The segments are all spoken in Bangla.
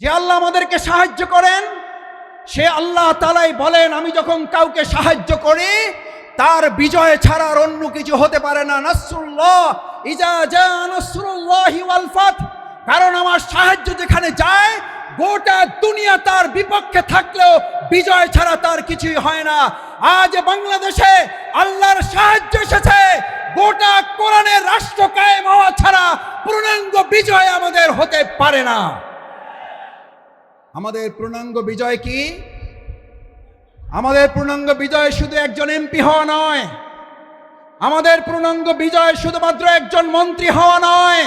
যে আল্লাহ আমাদেরকে সাহায্য করেন, সে আল্লাহ তাআলাই বলেন, আমি যখন কাউকে সাহায্য করি তার বিজয় ছাড়া আর অন্য কিছু হতে পারে না। নাসরুল্লাহ ইজা জা নাসরুল্লাহি ওয়াল ফাত। কারণ আমার সাহায্য যেখানে যায় গোটা দুনিয়া তার বিপক্ষে থাকলেও বিজয় ছাড়া তার কিছুই হয় না। আজ বাংলাদেশে আল্লাহর সাহায্য এসেছে, গোটা কোরআনের রাষ্ট্র কায়েম হওয়া ছাড়া পূর্ণাঙ্গ বিজয় আমাদের হতে পারে না। আমাদের পূর্ণাঙ্গ বিজয় কি? আমাদের পূর্ণাঙ্গ বিজয় শুধু একজন এমপি হওয়া নয়, আমাদের পূর্ণাঙ্গ বিজয় শুধুমাত্র একজন মন্ত্রী হওয়া নয়,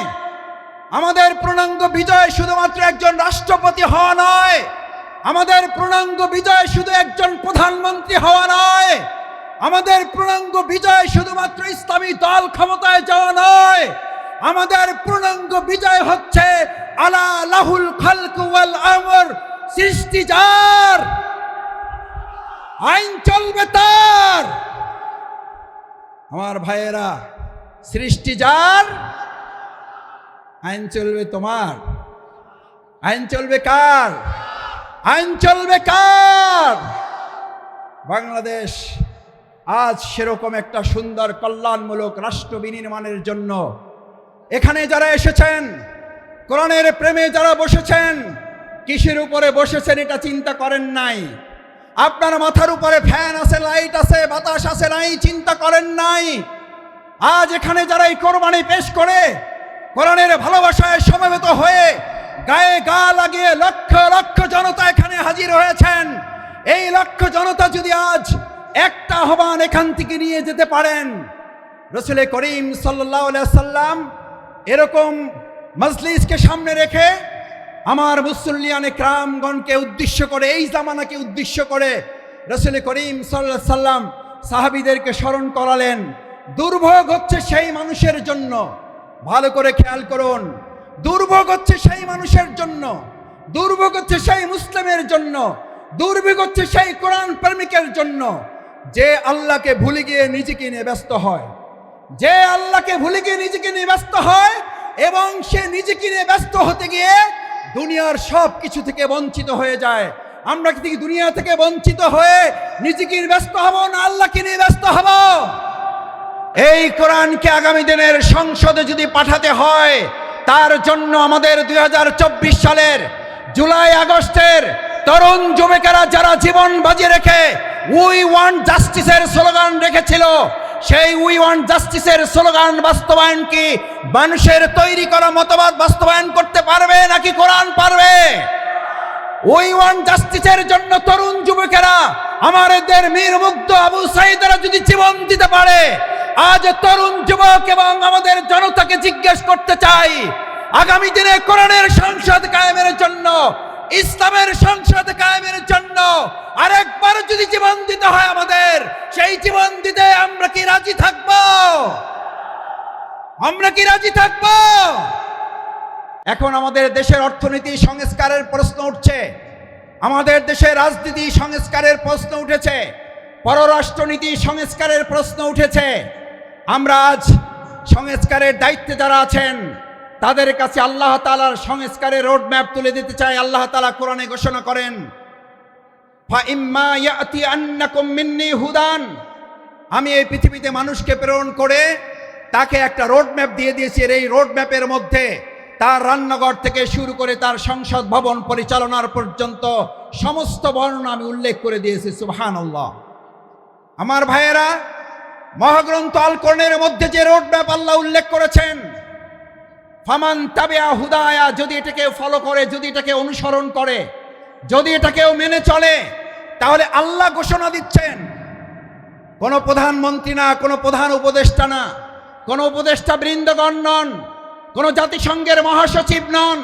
আমাদের পূর্ণাঙ্গ বিজয় শুধুমাত্র একজন রাষ্ট্রপতি হওয়া নয়, আমাদের পূর্ণাঙ্গ বিজয় শুধু একজন প্রধানমন্ত্রী হওয়া নয়, আমাদের পূর্ণাঙ্গ বিজয় শুধুমাত্র ইসলামী দল ক্ষমতায় যাওয়া নয়। আমাদের পূর্ণাঙ্গ বিজয় হচ্ছে আলা লাহুল খালক ওয়াল আমর, সৃষ্টি যার, আইন চলবে তার। আমার ভাইয়েরা, সৃষ্টি যার, আইন চলবে তোমার। আইন চলবে কার? আইন চলবে কার? বাংলাদেশ আজ সেরকম একটা সুন্দর কল্যাণমূলক রাষ্ট্র বিনির্মাণের জন্য এখানে যারা এসেছেন, কোরআনের প্রেমে যারা বসেছেন, কিসের উপরে বসেছেন এটা চিন্তা করেন নাই। আপনার মাথার উপরে ফ্যান আছে, লাইট আছে, বাতাস আছে, নাই চিন্তা করেন নাই। আজ এখানে যারা এই কোরবানি পেশ করে কোরআনের ভালোবাসায় সমবেত হয়ে গায়ে গা লাগিয়ে লক্ষ লক্ষ জনতা এখানে হাজির হয়েছেন, এই লক্ষ জনতা যদি আজ একটা আহ্বান এখান থেকে নিয়ে যেতে পারেন, রাসূল করিম সাল্লাল্লাহু আলাইহি সাল্লাম এরকম মজলিসকে সামনে রেখে আমার মুসল্লিয়ানে কিরামগণকে উদ্দেশ্য করে, এই জামানাকে উদ্দেশ্য করে রাসূল করিম সাল্লাল্লাহু আলাইহি সাল্লাম সাহাবীদেরকে স্মরণ করালেন। দুর্ভোগ হচ্ছে সেই মানুষের জন্য, ভালো করে খেয়াল করুন, দুর্ভোগ হচ্ছে সেই মানুষের জন্য, দুর্ভোগ হচ্ছে সেই মুসলিমের জন্য, দুর্ভোগ হচ্ছে সেই কোরআন প্রেমিকের জন্য যে আল্লাহকে ভুলে গিয়ে নিজেকে নিয়ে ব্যস্ত হয়, যে আল্লাহকে ভুলে গিয়ে নিজেকে নিয়ে ব্যস্ত হয় এবং সে নিজেকে নিয়ে ব্যস্ত হতে গিয়ে দুনিয়ার সব কিছু থেকে বঞ্চিত হয়ে যায়। আমরা কি দুনিয়া থেকে বঞ্চিত হয়ে নিজেকে নিয়ে ব্যস্ত হব না আল্লাহকে নিয়ে ব্যস্ত হব? এই কোরআনকে আগামী দিনের সংসদে যদি পাঠাতে হয়, তার জন্য আমাদের 2024 সালের জুলাই আগস্টের তরুণ যুবকেরা যারা জীবন বাজি রেখে উই ওয়ান্ট জাস্টিসের স্লোগান রেখেছিল, সেই উই ওয়ান্ট জাস্টিসের স্লোগান বাস্তবায়ন কি মানুষের তৈরি করা মতবাদ বাস্তবায়ন করতে পারবে নাকি কোরআন পারবে? উই ওয়ান্ট জাস্টিসের জন্য তরুণ যুবকেরা, আমাদের মীর মুগ্ধ আবু সাঈদরা যদি জীবন দিতে পারে, আজ তরুণ যুবক এবং আমাদের জনতাকে জিজ্ঞেস করতে চাই, আগামী দিনে কোরআনের সংসদ কায়েমের জন্য, ইসলামের সংসদ কায়েমের জন্য আরেকবার যদি জীবন দিতে হয় আমাদের, সেই জীবন দিতে আমরা কি রাজি থাকব? আমরা কি রাজি থাকব? এখন আমাদের দেশের অর্থনীতি সংস্কারের প্রশ্ন উঠছে, আমাদের দেশের রাজনীতি সংস্কারের প্রশ্ন উঠেছে, পররাষ্ট্রনীতি সংস্কারের প্রশ্ন উঠেছে। আমরা আজ সংস্কারের দায়িত্বে যারা আছেন তাদের কাছে আল্লাহ তাআলার সংস্কারের রোড ম্যাপ তুলে দিতে চাই। আল্লাহ তাআলা কোরআনে ঘোষণা করেন, ফাইম্মা ইয়াতিয়ান্নাকুম মিন্নি হুদান, আমি এই পৃথিবীতে মানুষকে প্রেরণ করে তাকে একটা রোড ম্যাপ দিয়ে দিয়েছি। এই রোড ম্যাপের মধ্যে তার রান্নাঘর থেকে শুরু করে তার সংসদ ভবন পরিচালনার পর্যন্ত সমস্ত বর্ণনা আমি উল্লেখ করে দিয়েছি। সুবহানাল্লাহ। আমার ভাইয়েরা, মহাগ্রন্থ আল কোরআনের মধ্যে যে রোড ম্যাপ আল্লাহ উল্লেখ করেছেন, ফামান তাবিআ হুদায়া, যদি এটাকে ফলো করে, যদি এটাকে অনুসরণ করে, যদি এটাকেও মেনে চলে, তাহলে আল্লাহ ঘোষণা দিচ্ছেন, কোনো প্রধানমন্ত্রী না, কোনো প্রধান উপদেষ্টা না, কোনো উপদেষ্টা বৃন্দগণ নন, কোনো জাতিসংঘের মহাসচিব নন,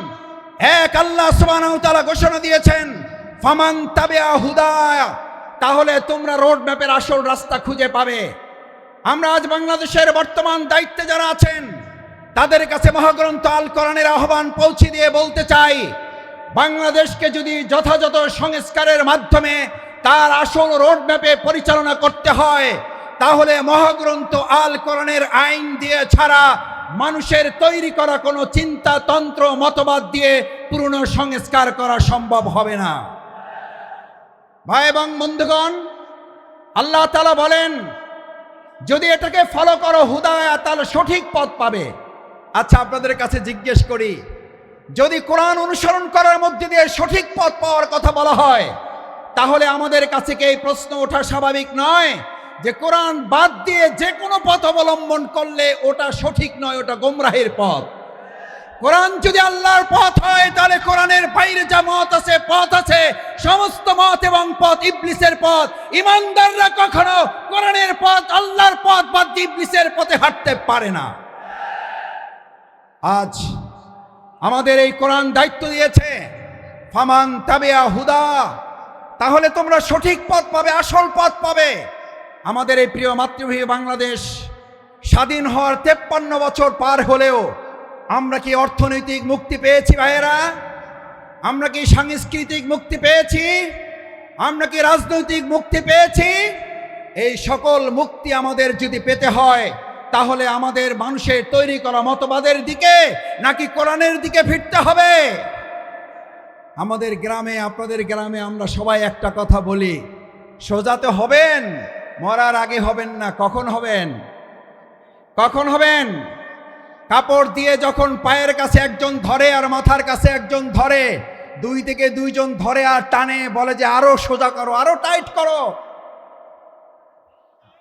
এক আল্লাহ সুবহানাহু ওয়া তাআলা ঘোষণা দিয়েছেন, ফামান তাবিআ হুদায়া, তাহলে তোমরা রোড ম্যাপের আসল রাস্তা খুঁজে পাবে। আমরা আজ বাংলাদেশের বর্তমান দায়িত্বে যারা আছেন তাদের কাছে মহাগ্রন্থ আল কোরআনের আহ্বান পৌঁছে দিয়ে বলতে চাই, বাংলাদেশকে যদি যথাযথ সংস্কারের মাধ্যমে তার আসল রোড ম্যাপে পরিচালনা করতে হয়, তাহলে মহাগ্রন্থ আল কোরআনের আইন দিয়ে ছাড়া মানুষের তৈরি করা কোনো চিন্তা তন্ত্র মতবাদ দিয়ে পূর্ণ সংস্কার করা সম্ভব হবে না। ভাই এবং বন্ধুগণ, আল্লাহ তাআলা বলেন যদি এটাকে ফলো করো হুদায়া, তাহলে সঠিক পথ পাবে। আচ্ছা, আপনাদের কাছে জিজ্ঞেস করি, যদি কোরআন অনুসরণ করার মধ্যে দিয়ে সঠিক পথ পাওয়ার কথা বলা হয়, তাহলে আমাদের কাছে কি এই প্রশ্ন ওঠা স্বাভাবিক নয় যে কোরআন বাদ দিয়ে যে কোনো পথ অবলম্বন করলে ওটা সঠিক নয়, ওটা গোমরাহির পথ? কোরআন যদি আল্লাহর পথ হয়, তাহলে কোরআনের বাইরে যা মত আছে, পথ আছে, সমস্ত মত এবং পথ ইবলিসের পথ। ইমানদাররা কখনো কোরআনের পথ, আল্লাহর পথ বাদ দিয়ে ইবলিসের পথে হাঁটতে পারে না। আজ আমাদের এই কোরআন দায়িত্ব দিয়েছে, ফামান তাবিয়া হুদা, তাহলে তোমরা সঠিক পথ পাবে, আসল পথ পাবে। আমাদের এই প্রিয় মাতৃভূমি বাংলাদেশ স্বাধীন হওয়ার 53 বছর পার হলেও আমরা কি অর্থনৈতিক মুক্তি পেয়েছি ভাইয়েরা? আমরা কি সাংস্কৃতিক মুক্তি পেয়েছি? আমরা কি রাজনৈতিক মুক্তি পেয়েছি? এই সকল মুক্তি আমাদের যদি পেতে হয়, তাহলে আমাদের মানুষের তৈরি করা মতবাদের দিকে নাকি কোরআনের দিকে ফিরতে হবে? আমাদের গ্রামে, আপনাদের গ্রামে আমরা সবাই একটা কথা বলি, সোজাতে হবেন, মরার আগে হবেন না। কখন হবেন? কখন হবেন? কাপড় দিয়ে যখন পায়ের কাছে একজন ধরে আর মাথার কাছে একজন ধরে, দুই থেকে দুইজন ধরে আর টানে, বলে যে আরো সোজা করো, আরো টাইট করো।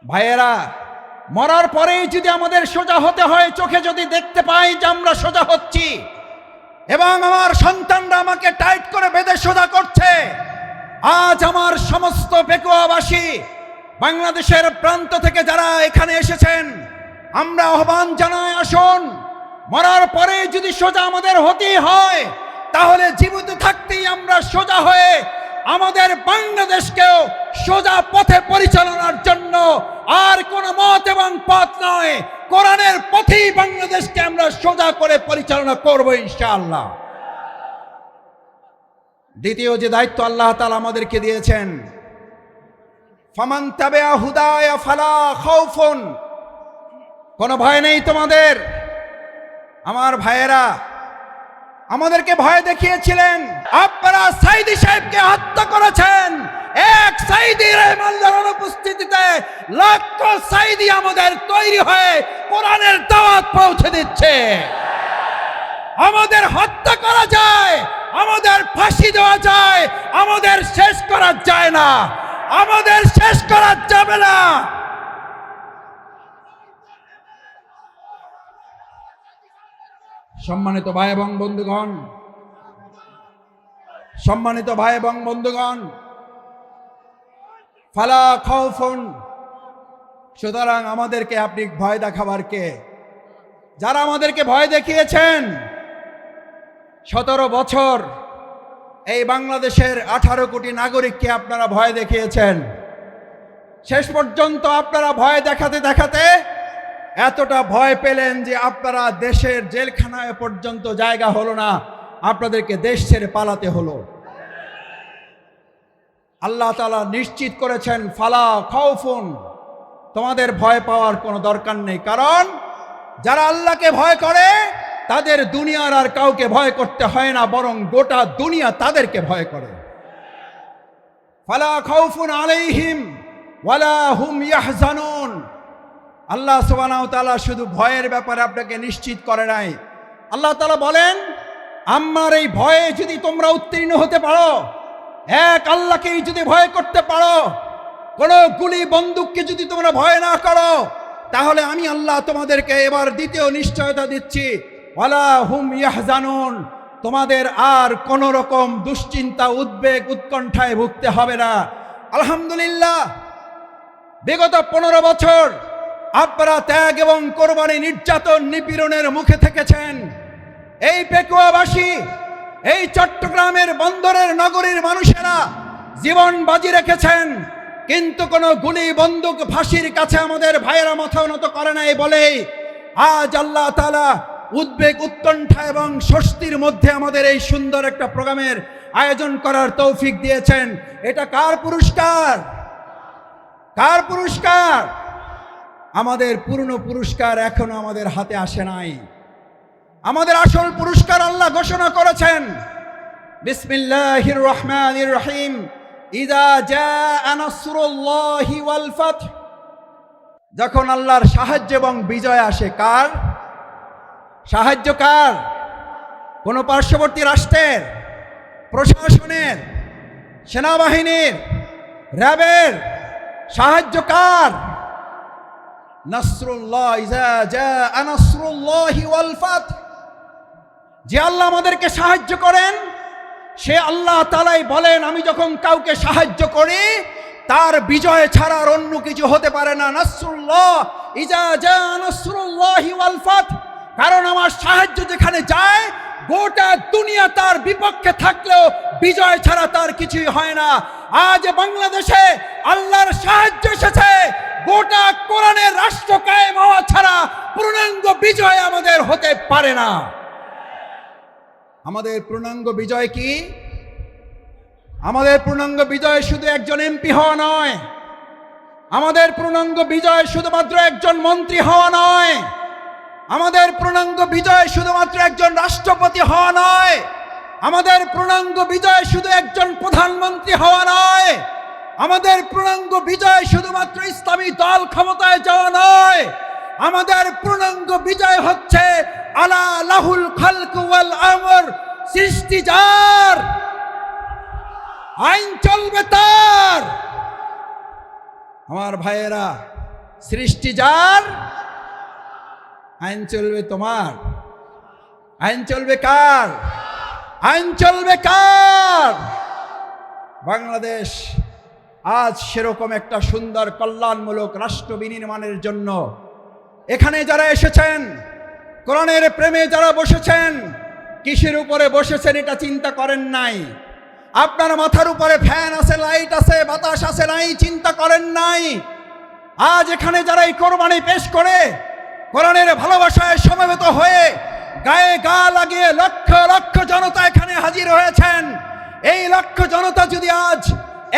ভাইয়েরা, মরার পরেই যদি আমাদের সোজা হতে হয়, চোখে যদি দেখতে পাই যে আমরা সোজা হচ্ছি এবং আমার সন্তানরা আমাকে টাইট করে বেঁধে সোজা করছে, আজ আমার সমস্ত পেকুয়াবাসী, বাংলাদেশের প্রান্ত থেকে যারা এখানে এসেছেন, আমরা আহ্বান জানাই, আসুন, মরার পরে যদি সোজা আমাদের হতেই হয়, তাহলে জীবিত থাকতেই আমরা সোজা হয়ে আমাদের বাংলাদেশকেও সোজা পথে পরিচালনার জন্য আর কোনো মত এবং পথ নয়, কোরআনের পথেই বাংলাদেশকে আমরা সোজা করে পরিচালনা করব ইনশাআল্লাহ। দ্বিতীয় যে দায়িত্ব আল্লাহ তাআলা আমাদেরকে দিয়েছেন, ফামান তাবিয়া হুদায়া ফালা খাউফুন, কোনো ভয় নেই তোমাদের। আমার ভাইয়েরা আমাদেরকে ভয় দেখিয়েছিলেন, আপনারা সাইদি সাহেবকে হত্যা করেছেন। এক সাইদি রহমানুল্লাহর অনুপস্থিতিতে লক্ষ সাইদি আমাদের তৈরি হয়ে কোরআনের দাওয়াত পৌঁছে দিচ্ছে। আমাদের হত্যা করা যায়, আমাদের ফাঁসি দেওয়া যায়, আমাদের শেষ করা যায় না, আমাদের শেষ করা যাবে না। সম্মানিত ভাই এবং বন্ধুগণ, সম্মানিত ভাই এবং বন্ধুগণ, ফালা খাউফুন, সুতরাং আমাদেরকে আপনি ভয় দেখাবার কে? যারা আমাদেরকে ভয় দেখিয়েছেন, 17 বছর এই বাংলাদেশের 18 কোটি নাগরিককে আপনারা ভয় দেখিয়েছেন। শেষ পর্যন্ত আপনারা ভয় দেখাতে দেখাতে এতটা ভয় পেলেন যে আপনারা দেশের জেলখানায় পর্যন্ত জায়গা হলো না, আপনাদেরকে দেশ ছেড়ে পালাতে হলো। আল্লাহ তাআলা নিশ্চিত করেছেন, ফালা খাউফুন, তোমাদের ভয় পাওয়ার কোনো দরকার নেই। কারণ যারা আল্লাহকে ভয় করে তাদের দুনিয়ার আর কাউকে ভয় করতে হয় না, বরং গোটা দুনিয়া তাদেরকে ভয় করে। ফালা খাউফুন আলাইহিম ওয়ালা হুম ইয়াহজানুন। আল্লাহ সুবহানাহু ওয়া তাআলা শুধু ভয়ের ব্যাপারে আপনাকে নিশ্চিত করে নাই, আল্লাহ তাআলা বলেন, আমার এই ভয়ে যদি তোমরা উত্তীর্ণ হতে পারো, এক আল্লাহকেই যদি ভয় করতে পারো, কোনো গুলি বন্দুককে যদি তোমরা ভয় না করো, তাহলে আমি আল্লাহ তোমাদেরকে এবার দ্বিতীয় নিশ্চয়তা দিচ্ছি, ওয়ালা হুম ইয়াহজানুন, তোমাদের আর কোন রকম দুশ্চিন্তা, উদ্বেগ, উৎকণ্ঠায় ভুগতে হবে না। আলহামদুলিল্লাহ, বিগত 15 বছর আপনারা ত্যাগ এবং কোরবানি, নির্যাতন, নিপীড়নের মুখে থেকেছেন। এই পেকুয়াবাসী, এই চট্টগ্রামের বন্দরের নগরীর মানুষেরা জীবন বাজি রেখেছেন, কিন্তু কোনো গুলি বন্দুক ফাঁসির কাছে আমাদের ভাইয়েরা মাথা নত করে নাই বলেই আজ আল্লাহ তাআলা উদ্বেগ, উৎকণ্ঠা এবং স্বস্তির মধ্যে আমাদের এই সুন্দর একটা প্রোগ্রামের আয়োজন করার তৌফিক দিয়েছেন। এটা কার পুরস্কার? কার পুরস্কার? আমাদের পূর্ণ পুরস্কার এখনো আমাদের হাতে আসে নাই। আমাদের আসল পুরস্কার আল্লাহ ঘোষণা করেছেন, বিসমিল্লাহির রহমানির রহিম। ইযা জাআ নাসরুল্লাহি ওয়াল ফাth। যখন আল্লাহর সাহায্য এবং বিজয় আসে। কার সাহায্য? কার? কোন পার্শ্ববর্তী রাষ্ট্রের, প্রশাসনের, সেনাবাহিনীর, র্যাবের সাহায্য কার? নাসরুল্লাহ। ইযা জাআ নাসরুল্লাহি ওয়াল ফাth। যে আল্লাহ আমাদেরকে সাহায্য করেন সে আল্লাহ তাআলাই বলেন, আমি যখন কাউকে সাহায্য করি তার বিজয় ছাড়া আর অন্য কিছু হতে পারে না। নাসরুল্লাহ, ইযা জাআ নাসরুল্লাহি ওয়াল ফাth। কারণ আমার সাহায্য যেখানে যায় গোটা দুনিয়া তার বিপক্ষে থাকলেও বিজয় ছাড়া তার কিছুই হয় না। আজ বাংলাদেশে আল্লাহর সাহায্য এসেছে, গোটা কোরআনের রাষ্ট্র কায়েম হওয়া ছাড়া পূর্ণাঙ্গ বিজয় আমাদের হতে পারে না। আমাদের পূর্ণাঙ্গ বিজয় কি? আমাদের পূর্ণাঙ্গ বিজয় শুধু একজন এমপি হওয়া নয়, আমাদের পূর্ণাঙ্গ বিজয় শুধুমাত্র একজন মন্ত্রী হওয়া নয়, আমাদের পূর্ণাঙ্গ বিজয় শুধুমাত্র একজন রাষ্ট্রপতি হওয়া নয়, আমাদের পূর্ণাঙ্গ বিজয় শুধু একজন প্রধানমন্ত্রী হওয়া নয়, আমাদের পূর্ণাঙ্গ বিজয় শুধুমাত্র ইসলামী দল ক্ষমতায় যাওয়া নয়। আমাদের পূর্ণাঙ্গ বিজয় হচ্ছে আলা লাহুল খালক ওয়াল আমর। সৃষ্টি যার, আইন চলবে তার। আমার ভাইয়েরা, সৃষ্টি যার, আইন চলবে তোমার। আইন চলবে কার? আইন চলবে কার? বাংলাদেশ আজ সেরকম একটা সুন্দর কল্যাণমূলক রাষ্ট্র বিনির্মাণের জন্য এখানে যারা এসেছেন, কোরআনের প্রেমে যারা বসেছেন, কিসের উপরে বসেছেন এটা চিন্তা করেন নাই। আপনার মাথার উপরে ফ্যান আছে, লাইট আছে, বাতাস আছে নাই, চিন্তা করেন নাই। আজ এখানে যারা এই কোরবানি পেশ করে কোরআনের ভালোবাসায় সমবেত হয়ে গায়ে গা লাগিয়ে লক্ষ লক্ষ জনতা এখানে হাজির হয়েছেন, এই লক্ষ জনতা যদি আজ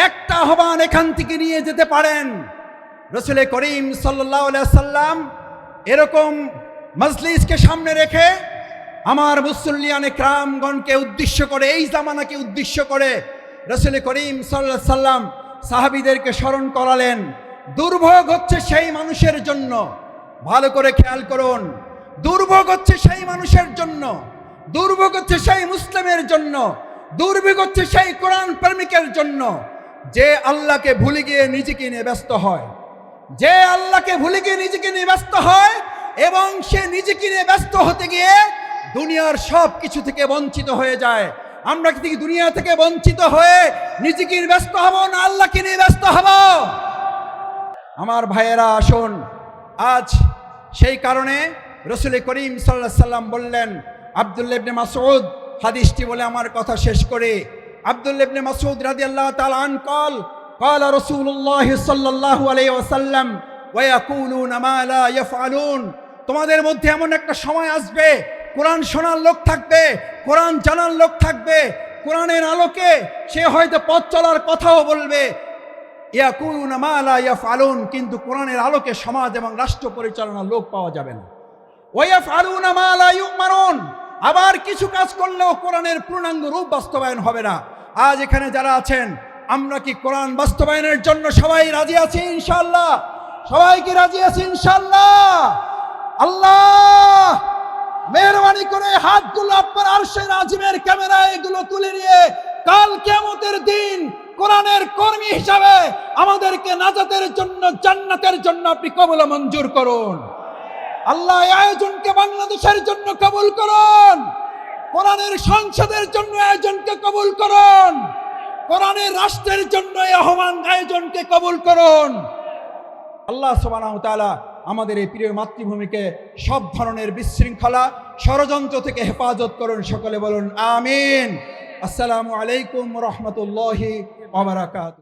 একটা আহ্বান এখান থেকে নিয়ে যেতে পারেন, রাসূল করিম সাল্লাল্লাহু আলাইহি সাল্লাম এরকম মজলিসকে সামনে রেখে আমার মুসল্লিয়ানে কিরামগণকে উদ্দেশ্য করে, এই জামানাকে উদ্দেশ্য করে রাসূল করিম সাল্লাল্লাহু আলাইহি সাল্লাম সাহাবীদেরকে স্মরণ করালেন। দুর্ভোগ হচ্ছে সেই মানুষের জন্য, ভালো করে খেয়াল করুন, দুর্ভোগ হচ্ছে সেই মানুষের জন্য, দুর্ভোগ হচ্ছে সেই মুসলিমের জন্য, দুর্ভোগ হচ্ছে সেই কোরআন প্রেমিকের জন্য যে আল্লাহকে ভুলে গিয়ে নিজেকে নিয়ে ব্যস্ত হয়, যে আল্লাহকে ভুলে গিয়ে নিজেকে নিয়ে ব্যস্ত হয় এবং সে নিজেকে নিয়ে ব্যস্ত হতে গিয়ে দুনিয়ার সব কিছু থেকে বঞ্চিত হয়ে যায়। আমরা কি দুনিয়া থেকে বঞ্চিত হয়ে নিজেকে নিয়ে ব্যস্ত হব না আল্লাহকে নিয়ে ব্যস্ত হব? আমার ভাইয়েরা আসুন, আজ সেই কারণে রাসূল করিম সাল্লাল্লাহু আলাইহি সাল্লাম বললেন, আব্দুল্লাহ ইবনে মাসউদ হাদিসটি বলে আমার কথা শেষ করে, আব্দুল্লাহ ইবনে মাসউদ রাদিয়াল্লাহু তাআলা আন قال قال رسول الله صلى الله عليه وسلم ويقولون ما لا يفعلون। তোমাদের মধ্যে এমন একটা সময় আসবে, কোরআন শোনার লোক থাকবে, কোরআন জানার লোক থাকবে, কোরআনের আলোকে সে হয়তো পথ চলার কথাও বলবে, ইয়াকুলুনা মা লা ইয়াফআলুন, কিন্তু কোরআনের আলোকে সমাজ এবং রাষ্ট্র পরিচালনার লোক পাওয়া যাবে না। ওয়া ইয়াফআলুনা মা লা ইউমারুন, আবার কিছু কাজ করলেও কোরআনের পূর্ণাঙ্গ রূপ বাস্তবায়ন হবে না। আজ এখানে যারা আছেন, আমরা কি কোরআন বাস্তবায়নের জন্য সবাই রাজি আছি ইনশাআল্লাহ? সবাই কি রাজি আছি ইনশাআল্লাহ? আল্লাহ মেহেরবানি করে হাতগুলো আপনার আরশের আজিমের ক্যামেরায় এগুলো তুলে নিয়ে কাল কিয়ামতের দিন কোরআনের কর্মী হিসাবে আমাদেরকে নাজাতের জন্য, জান্নাতের জন্য আপনি কবুল মঞ্জুর করুন। আল্লাহ এই আয়োজনকে বাংলাদেশের জন্য কবুল করুন, কোরআনের সংসদের জন্য আয়োজনকে কবুল করুন, কোরআনের রাষ্ট্রের জন্য এই আয়োজনকে কবুল করুন। আল্লাহ সুবহানাহু ওয়া তাআলা আমাদের এই প্রিয় মাতৃভূমিকে সব ধরনের বিশৃঙ্খলা, ষড়যন্ত্র থেকে হেফাজত করুন। সকলে বলুন আমিন। আসসালামু আলাইকুম ওয়া রাহমাতুল্লাহি ওয়া বারাকাতুহু।